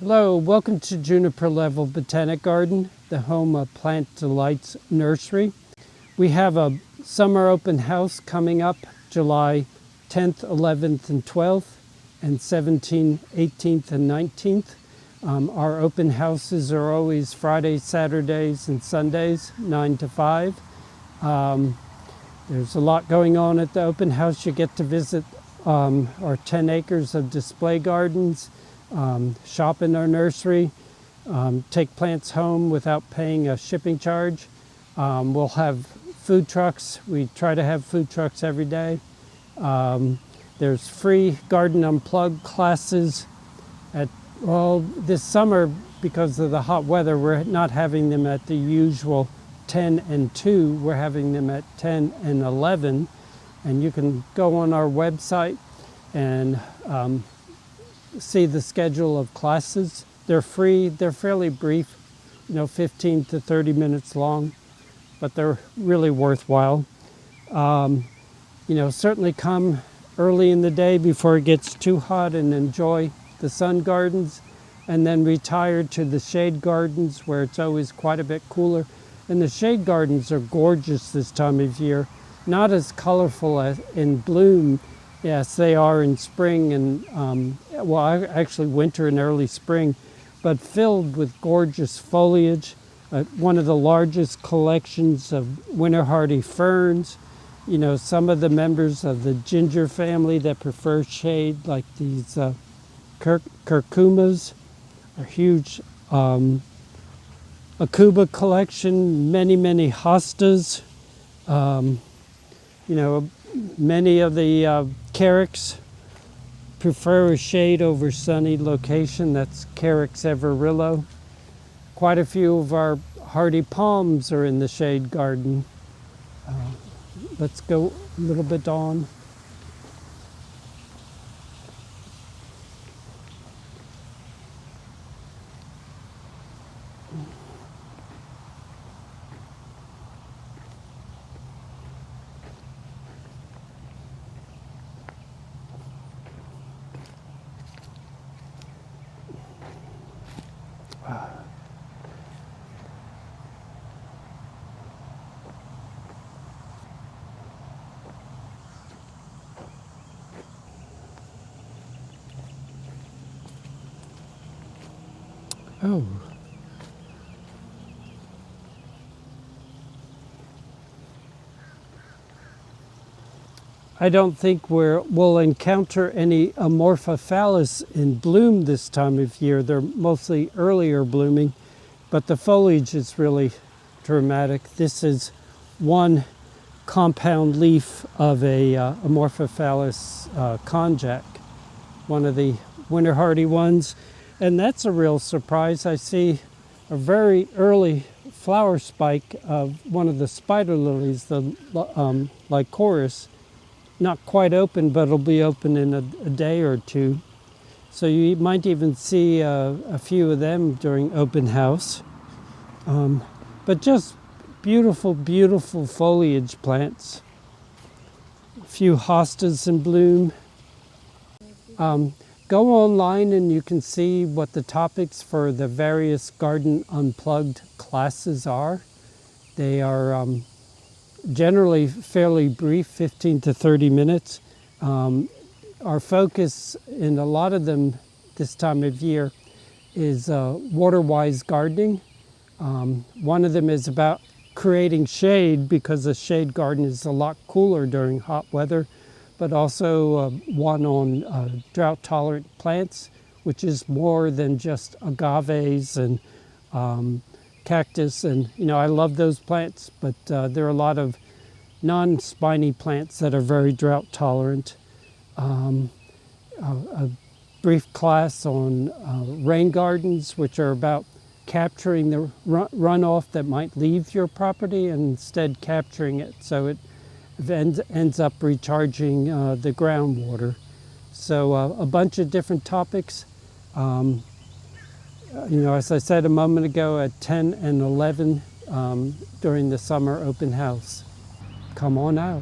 Hello, welcome to Juniper Level Botanic Garden, the home of Plant Delights Nursery. We have a summer open house coming up July 10th, 11th, and 12th, and 17th, 18th, and 19th. Our open houses are always Fridays, Saturdays, and Sundays, 9 to 5. There's a lot going on at the open house. You get to visit our 10 acres of display gardens, shop in our nursery, take plants home without paying a shipping charge. We'll have food trucks. We try to have food trucks every day. There's free Garden Unplugged classes. This summer, because of the hot weather, we're not having them at the usual 10 and 2. We're having them at 10 and 11. And you can go on our website and see the schedule of classes. They're free, they're fairly brief, 15 to 30 minutes long, but they're really worthwhile. Certainly come early in the day before it gets too hot and enjoy the sun gardens, and then retire to the shade gardens where it's always quite a bit cooler. And the shade gardens are gorgeous this time of year, not as colorful as in bloom. Yes, they are in spring and, actually winter and early spring, but filled with gorgeous foliage. One of the largest collections of winter hardy ferns. Some of the members of the ginger family that prefer shade, like these curcumas, are huge. Akuba collection, many hostas. Many of the Carex prefer a shade over sunny location. That's Carex everillo. Quite a few of our hardy palms are in the shade garden. Let's go a little bit on. Oh. I don't think we'll encounter any Amorphophallus in bloom this time of year. They're mostly earlier blooming, but the foliage is really dramatic. This is one compound leaf of a Amorphophallus konjac, one of the winter hardy ones. And that's a real surprise. I see a very early flower spike of one of the spider lilies, the Lycoris. Not quite open, but it'll be open in a day or two. So you might even see a few of them during open house. But just beautiful foliage plants. A few hostas in bloom. Go online and you can see what the topics for the various Garden Unplugged classes are. They are generally fairly brief, 15 to 30 minutes. Our focus in a lot of them this time of year is water-wise gardening. One of them is about creating shade, because a shade garden is a lot cooler during hot weather, but also one on drought-tolerant plants, which is more than just agaves and cactus. And, I love those plants, but there are a lot of non-spiny plants that are very drought-tolerant. A brief class on rain gardens, which are about capturing the runoff that might leave your property and instead capturing it so it ends up recharging the groundwater. So a bunch of different topics. As I said a moment ago, at 10 and 11 during the summer open house. Come on out.